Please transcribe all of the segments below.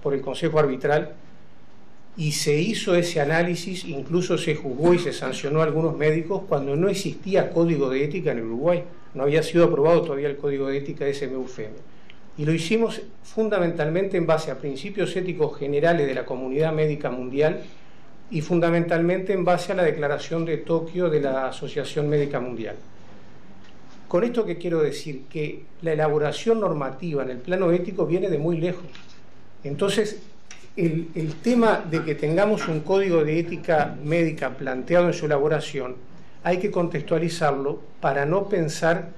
por el Consejo Arbitral, y se hizo ese análisis, incluso se juzgó y se sancionó a algunos médicos cuando no existía código de ética en el Uruguay, no había sido aprobado todavía el código de ética de SMUFM. Y lo hicimos fundamentalmente en base a principios éticos generales de la comunidad médica mundial y fundamentalmente en base a la Declaración de Tokio de la Asociación Médica Mundial. Con esto que quiero decir que la elaboración normativa en el plano ético viene de muy lejos. Entonces, el tema de que tengamos un código de ética médica planteado en su elaboración, hay que contextualizarlo para no pensar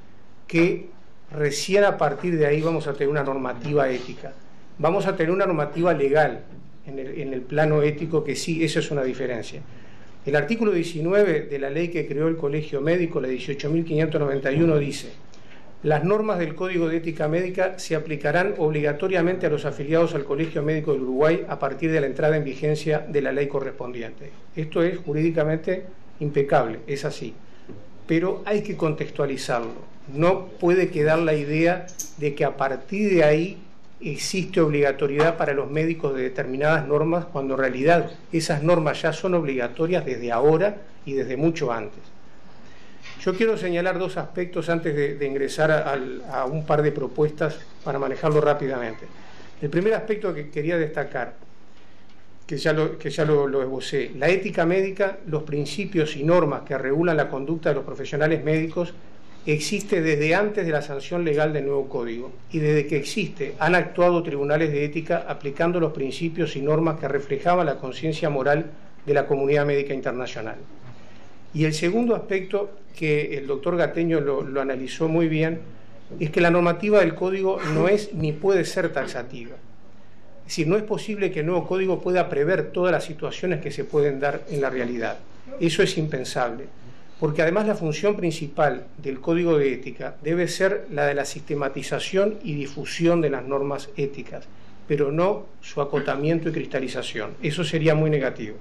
que recién a partir de ahí vamos a tener una normativa ética. Vamos a tener una normativa legal en el plano ético, que sí, esa es una diferencia. El artículo 19 de la ley que creó el Colegio Médico, la 18.591, dice: las normas del Código de Ética Médica se aplicarán obligatoriamente a los afiliados al Colegio Médico del Uruguay a partir de la entrada en vigencia de la ley correspondiente. Esto es jurídicamente impecable, es así, pero hay que contextualizarlo. No puede quedar la idea de que a partir de ahí existe obligatoriedad para los médicos de determinadas normas, cuando en realidad esas normas ya son obligatorias desde ahora y desde mucho antes. Yo quiero señalar dos aspectos antes de ingresar a un par de propuestas para manejarlo rápidamente. El primer aspecto que quería destacar, que ya lo esbocé: la ética médica, los principios y normas que regulan la conducta de los profesionales médicos, existe desde antes de la sanción legal del nuevo código, y desde que existe han actuado tribunales de ética aplicando los principios y normas que reflejaban la conciencia moral de la comunidad médica internacional. Y el segundo aspecto, que el doctor Gateño lo analizó muy bien, es que la normativa del código no es ni puede ser taxativa. Es decir, no es posible que el nuevo código pueda prever todas las situaciones que se pueden dar en la realidad. Eso es impensable, porque además la función principal del código de ética debe ser la de la sistematización y difusión de las normas éticas, pero no su acotamiento y cristalización. Eso sería muy negativo.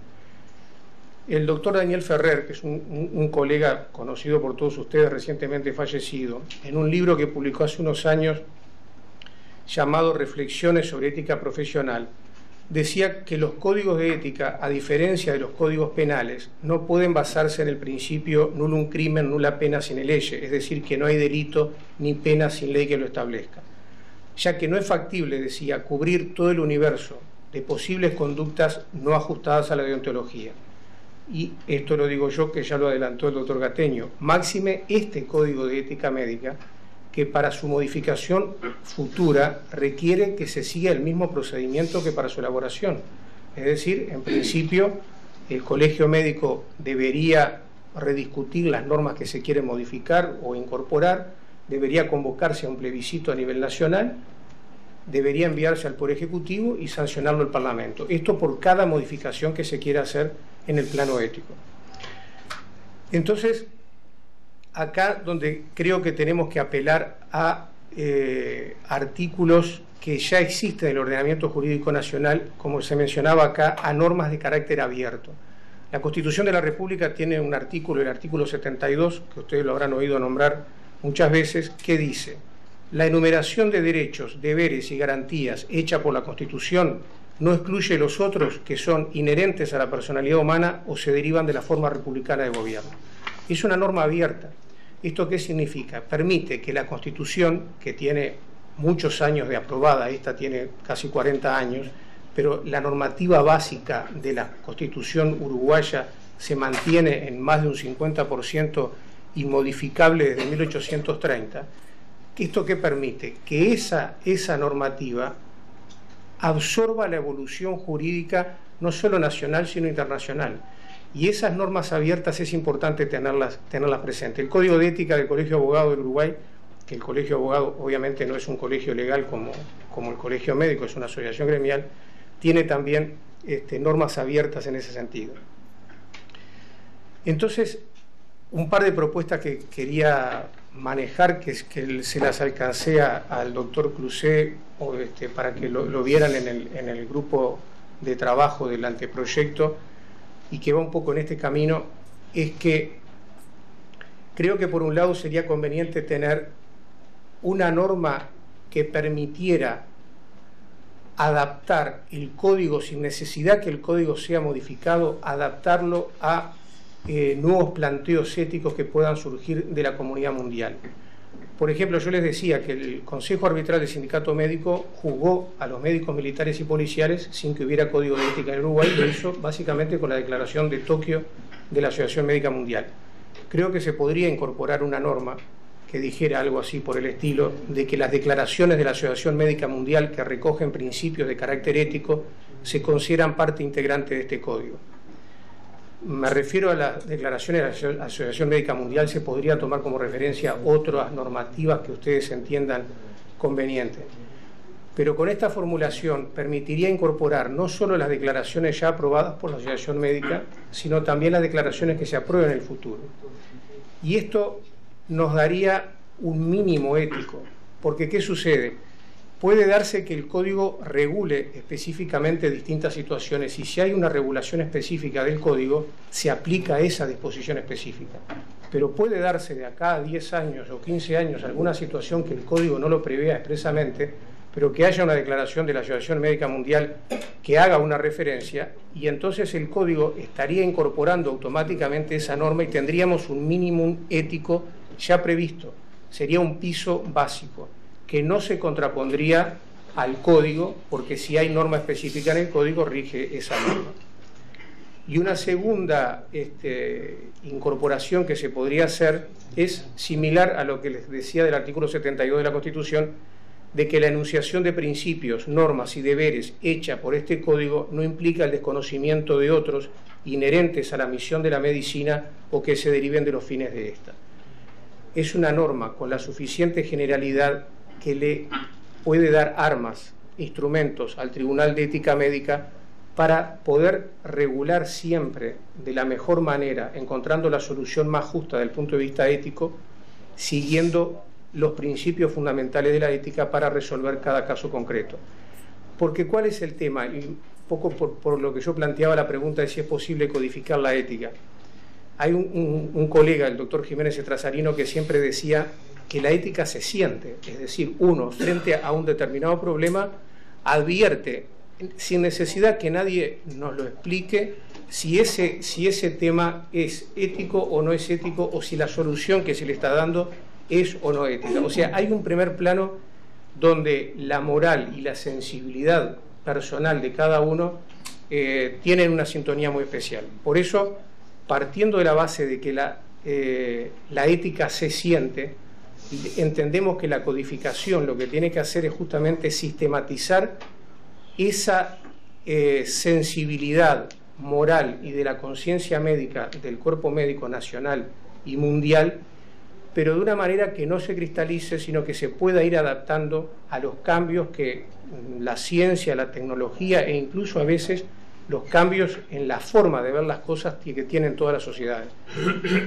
El doctor Daniel Ferrer, que es un colega conocido por todos ustedes, recientemente fallecido, en un libro que publicó hace unos años llamado Reflexiones sobre ética profesional, decía que los códigos de ética, a diferencia de los códigos penales, no pueden basarse en el principio nullum crimen, nulla pena sine lege, es decir, que no hay delito ni pena sin ley que lo establezca, ya que no es factible, decía, cubrir todo el universo de posibles conductas no ajustadas a la deontología. Y esto lo digo yo, que ya lo adelantó el doctor Gateño, máxime este código de ética médica, que para su modificación futura requiere que se siga el mismo procedimiento que para su elaboración. Es decir, en principio, el Colegio Médico debería rediscutir las normas que se quieren modificar o incorporar, debería convocarse a un plebiscito a nivel nacional, debería enviarse al Poder Ejecutivo y sancionarlo el Parlamento. Esto por cada modificación que se quiera hacer en el plano ético. Entonces, acá donde creo que tenemos que apelar a artículos que ya existen en el ordenamiento jurídico nacional, como se mencionaba acá, a normas de carácter abierto. La Constitución de la República tiene un artículo, el artículo 72, que ustedes lo habrán oído nombrar muchas veces, que dice: la enumeración de derechos, deberes y garantías hecha por la Constitución no excluye los otros que son inherentes a la personalidad humana o se derivan de la forma republicana de gobierno. Es una norma abierta. ¿Esto qué significa? Permite que la Constitución, que tiene muchos años de aprobada, esta tiene casi 40 años, pero la normativa básica de la Constitución uruguaya se mantiene en más de un 50% inmodificable desde 1830. ¿Esto qué permite? Que esa normativa absorba la evolución jurídica no solo nacional sino internacional. Y esas normas abiertas es importante tenerlas presentes. El Código de Ética del Colegio de Abogados del Uruguay, que el Colegio de Abogados obviamente no es un colegio legal como el Colegio Médico, es una asociación gremial, tiene también normas abiertas en ese sentido. Entonces, un par de propuestas que quería manejar, que se las alcancé al doctor Clusé para que lo vieran en el grupo de trabajo del anteproyecto, y que va un poco en este camino, es que creo que por un lado sería conveniente tener una norma que permitiera adaptar el código sin necesidad que el código sea modificado, adaptarlo a nuevos planteos éticos que puedan surgir de la comunidad mundial. Por ejemplo, yo les decía que el Consejo Arbitral del Sindicato Médico juzgó a los médicos militares y policiales sin que hubiera código de ética en Uruguay, lo hizo básicamente con la declaración de Tokio de la Asociación Médica Mundial. Creo que se podría incorporar una norma que dijera algo así por el estilo de que las declaraciones de la Asociación Médica Mundial que recogen principios de carácter ético se consideran parte integrante de este código. Me refiero a las declaraciones de la Asociación Médica Mundial, se podría tomar como referencia otras normativas que ustedes entiendan convenientes. Pero con esta formulación permitiría incorporar no solo las declaraciones ya aprobadas por la Asociación Médica, sino también las declaraciones que se aprueben en el futuro. Y esto nos daría un mínimo ético, porque ¿qué sucede? Puede darse que el código regule específicamente distintas situaciones y si hay una regulación específica del código, se aplica esa disposición específica. Pero puede darse de acá a 10 años o 15 años alguna situación que el código no lo prevea expresamente, pero que haya una declaración de la Asociación Médica Mundial que haga una referencia y entonces el código estaría incorporando automáticamente esa norma y tendríamos un mínimo ético ya previsto. Sería un piso básico que no se contrapondría al código, porque si hay norma específica en el código, rige esa norma. Y una segunda incorporación que se podría hacer es similar a lo que les decía del artículo 72 de la Constitución, de que la enunciación de principios, normas y deberes hecha por este código no implica el desconocimiento de otros inherentes a la misión de la medicina o que se deriven de los fines de esta. Es una norma con la suficiente generalidad que le puede dar armas, instrumentos al Tribunal de Ética Médica para poder regular siempre de la mejor manera, encontrando la solución más justa desde el punto de vista ético, siguiendo los principios fundamentales de la ética para resolver cada caso concreto. Porque ¿cuál es el tema? Y un poco por lo que yo planteaba la pregunta de si es posible codificar la ética. Hay un colega, el doctor Jiménez Etrasarino, que siempre decía que la ética se siente, es decir, uno frente a un determinado problema advierte, sin necesidad que nadie nos lo explique, si ese tema es ético o no es ético, o si la solución que se le está dando es o no ética. O sea, hay un primer plano donde la moral y la sensibilidad personal de cada uno tienen una sintonía muy especial. Por eso, partiendo de la base de que la ética se siente, entendemos que la codificación lo que tiene que hacer es justamente sistematizar esa sensibilidad moral y de la conciencia médica del cuerpo médico nacional y mundial, pero de una manera que no se cristalice, sino que se pueda ir adaptando a los cambios que la ciencia, la tecnología e incluso a veces los cambios en la forma de ver las cosas que tienen todas las sociedades.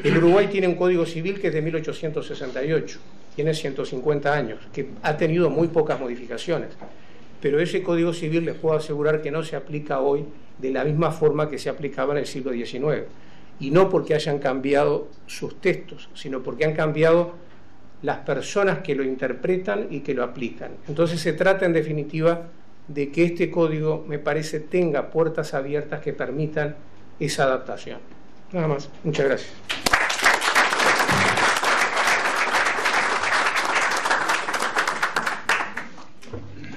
El Uruguay tiene un Código Civil que es de 1868, tiene 150 años, que ha tenido muy pocas modificaciones, pero ese Código Civil les puedo asegurar que no se aplica hoy de la misma forma que se aplicaba en el siglo XIX, y no porque hayan cambiado sus textos, sino porque han cambiado las personas que lo interpretan y que lo aplican. Entonces se trata en definitiva de que este código, me parece, tenga puertas abiertas que permitan esa adaptación. Nada más. Muchas gracias.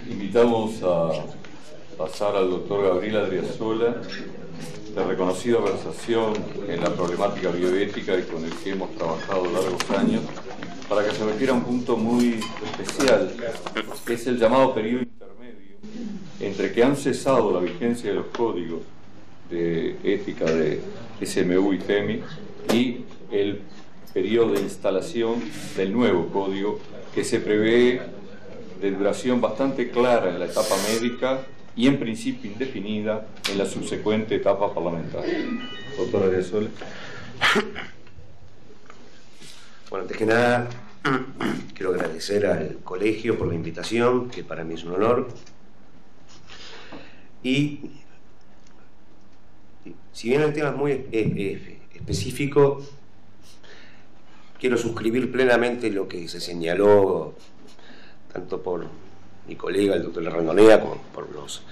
Invitamos a pasar al doctor Gabriel Adriasola, de reconocida versación en la problemática bioética y con el que hemos trabajado largos años, para que se refiera a un punto muy especial, que es el llamado periodo intermedio entre que han cesado la vigencia de los códigos de ética de SMU y TEMI y el periodo de instalación del nuevo código, que se prevé de duración bastante clara en la etapa médica y en principio indefinida en la subsecuente etapa parlamentaria. Doctor Adriasola. Bueno, antes que nada, quiero agradecer al colegio por la invitación, que para mí es un honor. Y si bien el tema es muy específico, quiero suscribir plenamente lo que se señaló tanto por mi colega, el doctor Larrandonea, por los